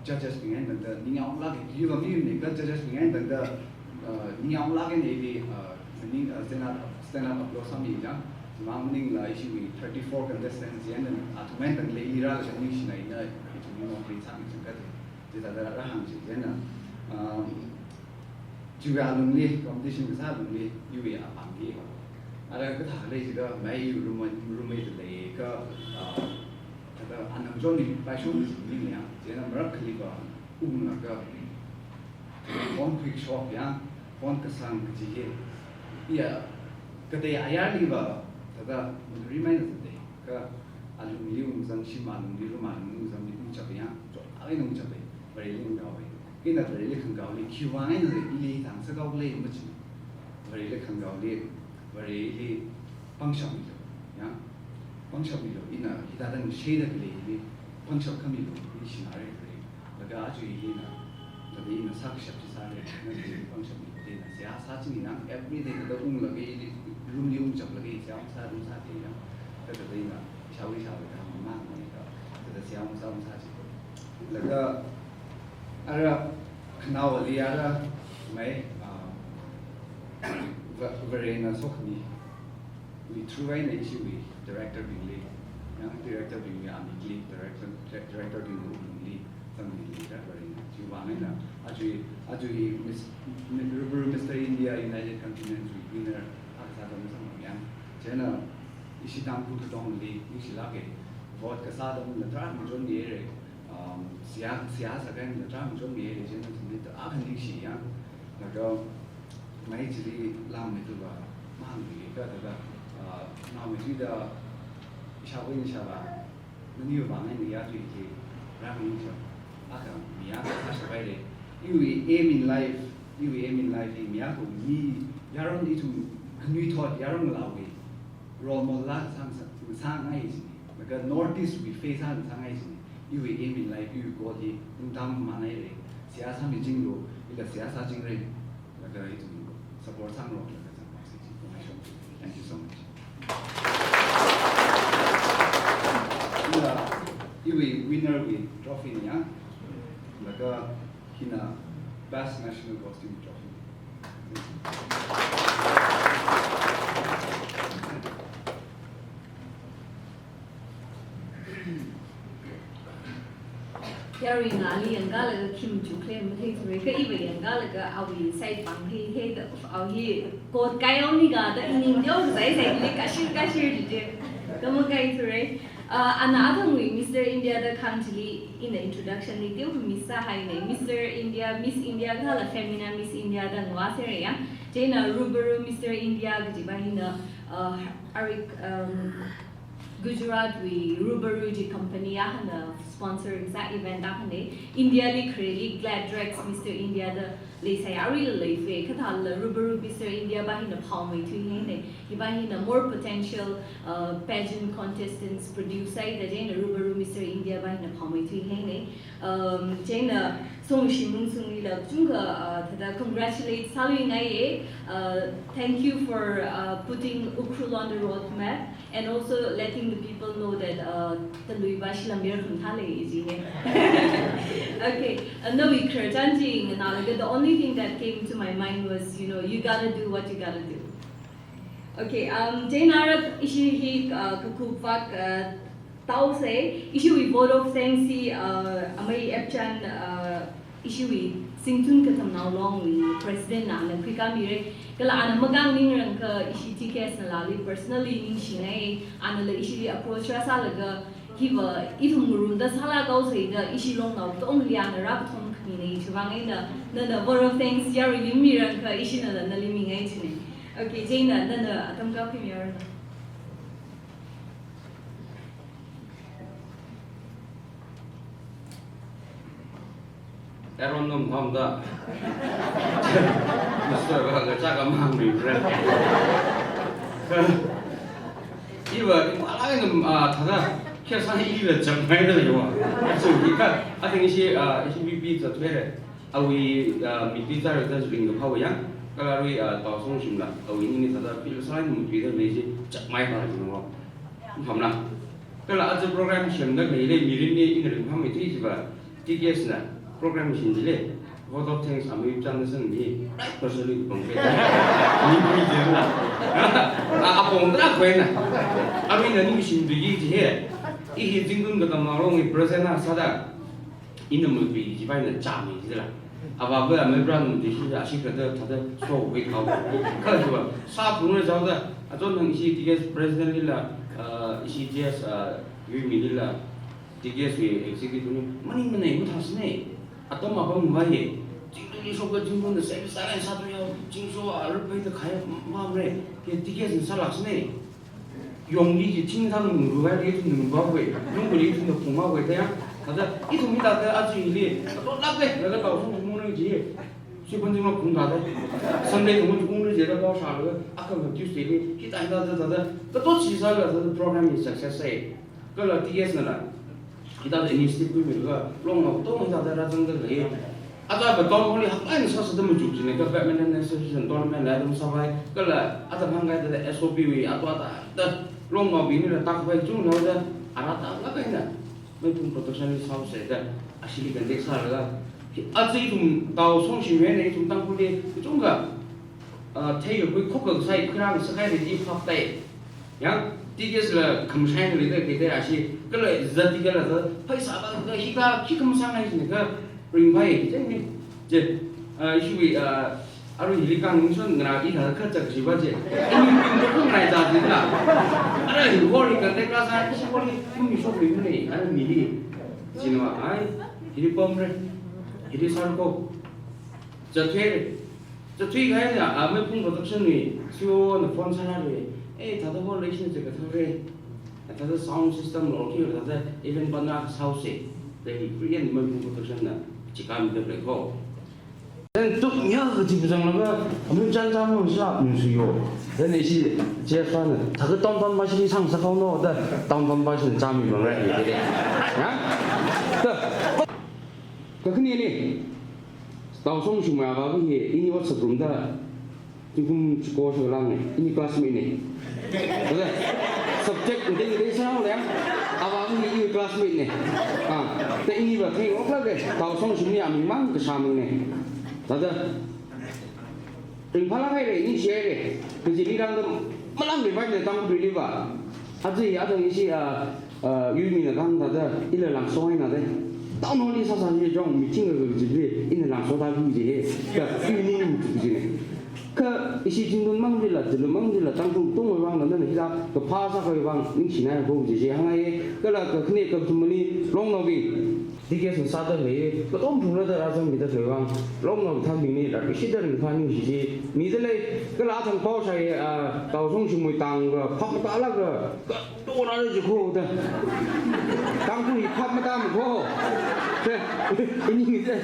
judges pengen benda ni orang lagi dia bagi ni kan judges pengen benda ni orang lagi ni di ni stand up upload sami ya Mamning la isu 34 contestants yan at mentang le ira sa ni sinay na ito ni mo prin sa amin sa kat dita da rahang si yan na juga alumni competition sa alumni yui apang gi ara ka tha le jiga mai rumai le ka ada anam joni pa shu ni ya jena marak khali ba na ka on quick shop ya on ka sang ji ye ya kate ayar li ba tada remind us ka alumni Songashim alumni Rubaru alumni ucape ya jo ai nung ucape bari ling gawe kina bari le khang gawe kiwang ai ne ili tang sa gawe le mu chi bari le khang gawe bari le pangsham ya pangsham lo ina hita dan she da le ile pangsham kami lo ni shinare le daga aju ile na daga ina sak shap chi sa le na pangsham le na sia sa chi na every day da la ge ile rumni chap la ge sia sa de ya da da ina shawi shawi ka ma ni ka da sia sa chi la ga ara khnao li ara mai very na sokni we through an issue we director bingli yang director bingli amigli director bingli samli da very na ju wa na aju Rubaru Mr. India United Continents winner aksa da musam yang jena isi Tangkhul dong li isi lage vote ka sa da mun tra mun jon ye re siyasa kan la tra mun jon ye re jena ni da a kan ni shi yang la ga mai ji lam ni tu ba ma ni ka da na mi ji da sha win sha ba ni yu ba ni ya ji ji ra mi sha aka mi ya ka sha bai le you aim in life mi ya ko ni yaron di tu knui thought yaron la we role model la sang ai ji because northeast we face an sang ai ji you aim in life you go di dam ma nai le siyasa mi jing lo ila siyasa jing re la ga itu support sang ro la ga sang thank you so much Iwi winner with trophy niya, laga hina best national costume trophy. Yari ngali yang galaga kim ju claim matay three ka iba yang galaga awi side pang he the awi code kayo ni ga da ining dio sai le kashir dite kamu kai three another way Mr. India the country in the introduction ni dio missa hai ne Mr. India Miss India gala femina Miss India da ngwa sere ya jena Rubaru Mr. India ga jiba hina arik Gujarat we Rubaru ji company ya hana sponsor exact event da hane India li create glad drags Mr. India the le sai ari le fe khathal Rubaru Mr. India ba hina phau mai thu he ne ba hina more potential pageant contestants producer da jena Rubaru Mr. India ba hina phau mai thu he ne jena Songashim sungli la chunga thada congratulate salu ngai thank you for putting Ukhrul on the road map and also letting the people know that the Luiba Shilamir Huntale is here. Okay, no, we the only thing that came to my mind was, you gotta do what you gotta do. Okay, Jane Arab ishi kukupak tau say issue we vote of thanks si amai epchan issue we singtun katam now long we president na lang kwika mire kala ana magang ning rang ka issue TKS na lali personally ning shingai ana la issue approach ra sa laga hiwa ifum room da sala gau sei da issue long na tong lian ra thong khni nei chuwang ina na vote of thanks ya ri mi rang ka issue na li mi ngai chine okay jane na atam ka premier eron nom thom da so ga cha ga mang mi re iwa ala ngam thada kya sa hi le chang mai de yo so hi ka I think she be the there awi mi pi za re da ring ga phaw yang ka ri to song shim la awi ni thada pi sa ni mu pi de le ji chak mai ha ji no thom na ka la az program shim da le mi rin ni in ring pham mi ti ji ba TGS na program shin ji le vote of thanks am ip chan san ni personally bang pe ni je la apong tra kwen na ami na ni shin bi ji he I hi jing dun ga ma rong i present na sa da in the movie ji bai na cha mi ji la aba ba me bran di shi ya shi ka da ta da so wei khao ka ji ba sa pu ne zao da a zon nang shi TGS president li la shi TGS yu mi li la TGS wi executive ni mani mane mu thas ne atom ma ba mu ba ye jing dun ni so ga jing dun da sai sa ran sa tu yo jing so a ru bai da khai ma re ke TGS ni sa la ne用力去听他们努力的努包会，用不力的红包会这样，他说一同一打的阿志一里，说那个那个导数工人节，随便怎么工打的，上来我们工人节的搞啥了，阿个就随便，去打他的，这都其实个这 program is success 哎，个了 TS 了，其他的 initiative 那个，弄了都能打的那种的来。อาจารย์ไปตอนคนนี้หักไล่ในสัตว์ที่มันจุกจิ๋วเนี่ยก็แบบนั้นในสิ่งตอนนั้นแหละตรงสบายก็เลยอาจารย์ทำไงแต่ SOP วิอาตัวแต่ลงมาบินนี่แหละตักไปจุ่มแล้วจะอะไรต่างๆก็เนี่ยไม่พุ่ง protection ที่เขาเสร็จแต่อาชีพกันเด็กสาวเลยอาจจะทุ่มดาวส่งชีวิตในทุ่มตั้งคนนี้จุ่มก็เที่ยวไปคุกกับใส่เครื่องสักแค่ที่พับเตะยังที่ก็คือคำสั่งเลยแต่ที่อาชีพก็เลยจะที่ก็เลยภาษาบ้านก็ฮิตาฮิตคำสั่งอะไรนี่ก็ring pai je ni je shui aru hilikan ngun ngara I tha kha chak jiba je ini pin ko nai ja ji la ara hi gori kan te ka sa shi gori mi so ri ni ara mi li jinwa ai hili pom re hili sar ko ja thwe ga ya me phung production ni sio na phone sa na re tha da ho le shi je ka tha re tha da sound system lo ki tha da even bana house se the free and me phung production na chỉ cần được lấy khổ. Nên tụi nhớ cái gì rằng là mình chân chân mình sao mình sử dụng. Thế này thì chế phân này, thằng cái tông bao nhiêu sang sao không nó, đó tông bao nhiêu trăm mình bằng lại vậy đấy, nhá. Cái này tao xong chúng mày vào cái gì, ini what sebelum dah, chúng sekolah sekolah này, ini classmate này, okay, subject ini sao đấy, awak ini classmate này.แต่อีนี่แบบเพลงออกแล้วเลยเต่าส่งชิมเนี่ยมีมั่งกระชามึงเนี่ยแต่ถึงพลังให้เลยนี่เชื่อเลยคือสิ่งที่เราต้องมาลั่งไปเนี่ยตั้งบริบาอาจจะอาจจะนี่สิยูมีนะกันแต่อีเลยหลังซ้อยนะแต่ตอนนู้นนี่สักสักยี่จ้องมีทิ้งกับจิตเลยอีเลยหลังซ้อยได้ผู้เจี๊ยก็ยูนี่มันจุดจีเนี่ยก็อีสิ่งที่มันมั่งดีละจะมั่งดีละตั้งตรงตรงไว้วางนั่นนั่นที่เราก็พาสักไปวางนิ่งชินให้ผู้เจี๊ยข้างในก็แล้วก็เนี่ยก็ทุกมันนี่ลงน้องวิ่งที่แกสงสารตัวเองก็ต้องพูดแล้วอาจารย์มีแต่เผยว่าลงน้องทำแบบนี้แต่คิดได้หรือเปล่านี่สิมีแต่เลยก็แล้วทางพ่อใช้เต่าส่งชิมวยตังก็พักตาละก็ตัวนั้นจะโคตรตังคุยพักมาตามโคใช่อันนี้มีแต่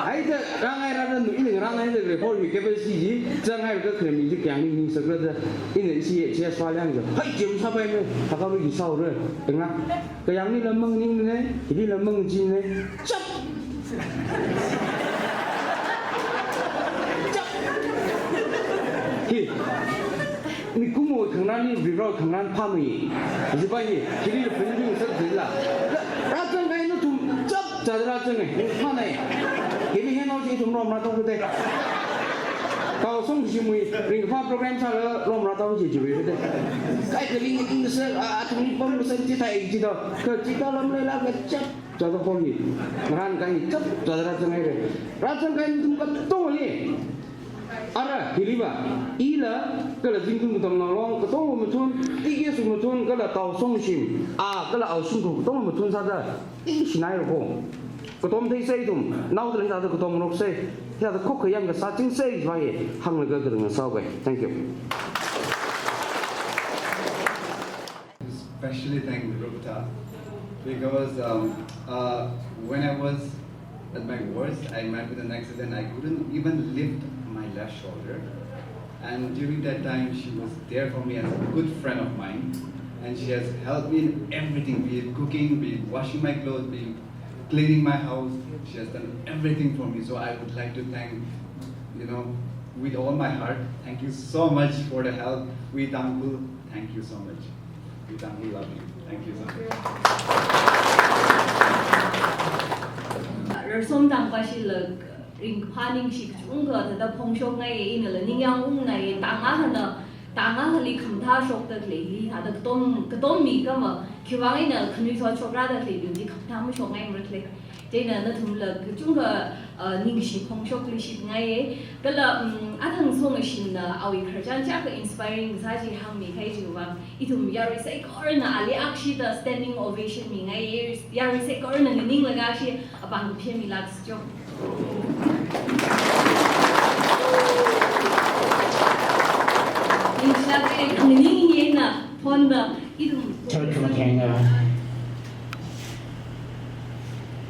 ไอ้เจ้าร่างไอ้ร่างนั้นอีหนึ่งร่างไอ้เลยพ่ออยู่แค่เป็นสี่จีจังไงก็เคยมีจุดแข็งนี่สักเรื่องอีหนึ่งสี่เชี่ยฟ้าแรงจ้ะเฮ้ยเจ้าชอบไปไหมถ้าเขาไม่กินเศร้าเลยเห็นไหมก็อย่างนี้ละมึงนี่เลยทีนี้ละมึงจริงเลยจับนี่กูโม่ข้างนั้นนี่วิโรจน์ข้างนั้นพามีจะไปนี่ทีนี้เป็นเรื่องสักทีละรักจังไงนู่นทุ่มจับจัดรักจังไงพาไหนทีนี้เห็นเราที่ทุ่มรอมรักต้องไปเขาส่งชิมวยริงฟ้าโปรแกรมซะแล้วรอมรักต้องจีบไปได้ใครจะลิงก์อินเสร์ตรงนี้ผมรู้สึกที่ไทยจีดก็จีดเราไม่ละก็จับจัดพอดีร้านกันจับจัดรักจังไงเลยรักจังไงทุ่มก็โตเลยara hiliba ila kala jingkung tong nalong ka tong mutun ige su mutun kala taw song shim kala au sung ku tong mutun sa da ing sinai ro ko tom thei sei tum nau de la da ko tom rok sei ya da khok yang ga sa ching sei ba ye hang le ga ga ng sao ga thank you especially thank Rubaru because when I was at my worst. I met with an accident. I couldn't even lift my left shoulder. And during that time, she was there for me as a good friend of mine. And she has helped me in everything, be it cooking, be it washing my clothes, be it cleaning my house. She has done everything for me. So I would like to thank, with all my heart, thank you so much for the help. We Tangkhul, thank you so much. We Tangkhul love you. Thank you so much. Resom tang pasilog ring paning shik chungga da pongshong ngai in le ning yang ngai tanga hali khamtha shok ta le hi ha da tom mi ka ma khiwang ina khni tho chokra da le bi khamtha ma shok ngai mret le na thum le chungga ning shi pongshok li shi ngai ka la athang Songashim na awi kharjan cha ka inspiring sa ji hang mi khai ji wa itum yari sai kor na ali akshi da standing ovation mi ngai yari sai kor na ning la ga shi abang phe mi la chok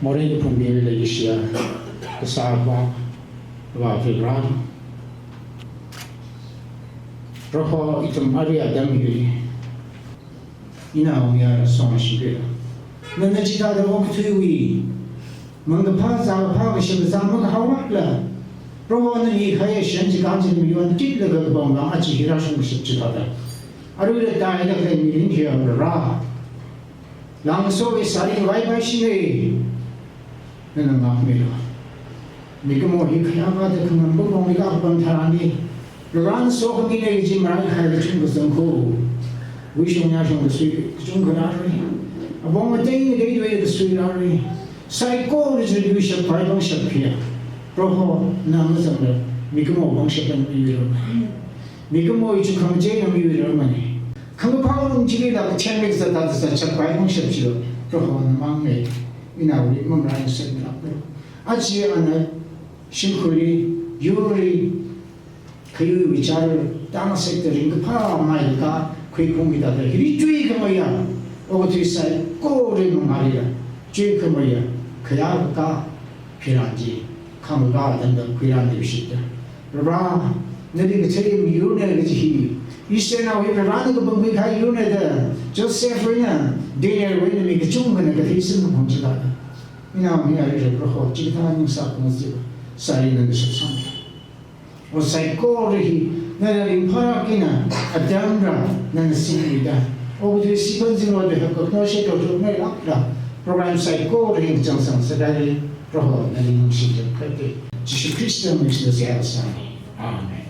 Morei pumbil le isia kesaba wa vibran roho itum ari adam yuri ina umya Songashim nana cita da wong tui mangda pa za pa ga shi za mangda hawa la roho na ni khaye shen ji kan ji mi yuan ti le ga bang la a ji hira shung shi cita da aru le ta ida ga mi ling here ra lang so we sari vai vai shi ne nana ngak me lo mi ka mo hi khaya ga da khang bo bong mi ga ban tharani ran so ka mi ne ji ma kha ga chung ga ko we shong ya shong ga sui chung ga ra ri abong ma dei ne dei we ga sui ra ri sai ko ri ji sha pai bang sha phia roho na ma sam le mi ka mo bang sha ban mi lo mi ka mo i chu khang je na mi lo ma ne khang pa ong ji ge da chen me sa ta sa cha pai bang sha phia roho na mang me ina wi mam ra sa na a ji ana shin ko ri yuri kayu vichar tang sector ring pa mai ka khoi khong mi da ri chui ka mai ya o ti sai ko re no ma ri ya chui ka mai ya khaya ka phiran ji kham ga dan da khiran de shi da ra ne ri ke chei mi yu ne ke ji yi se na wi ra ne ko bang mi khai yu ne da Joseph ri na de ne wi ne mi ke chung ne ka thi sim khong ji da ina mi ya ri ro ho ji ta ni sa ko ji sai ne de shi sam o sai ko ri na ring phara kina adam ra na sin da o de si kon jin wa de ko no she to to ne la program sai ko ri jang sang sa da ri ro ho na ring shi de ka de ji shi Christian mi shi de sa amen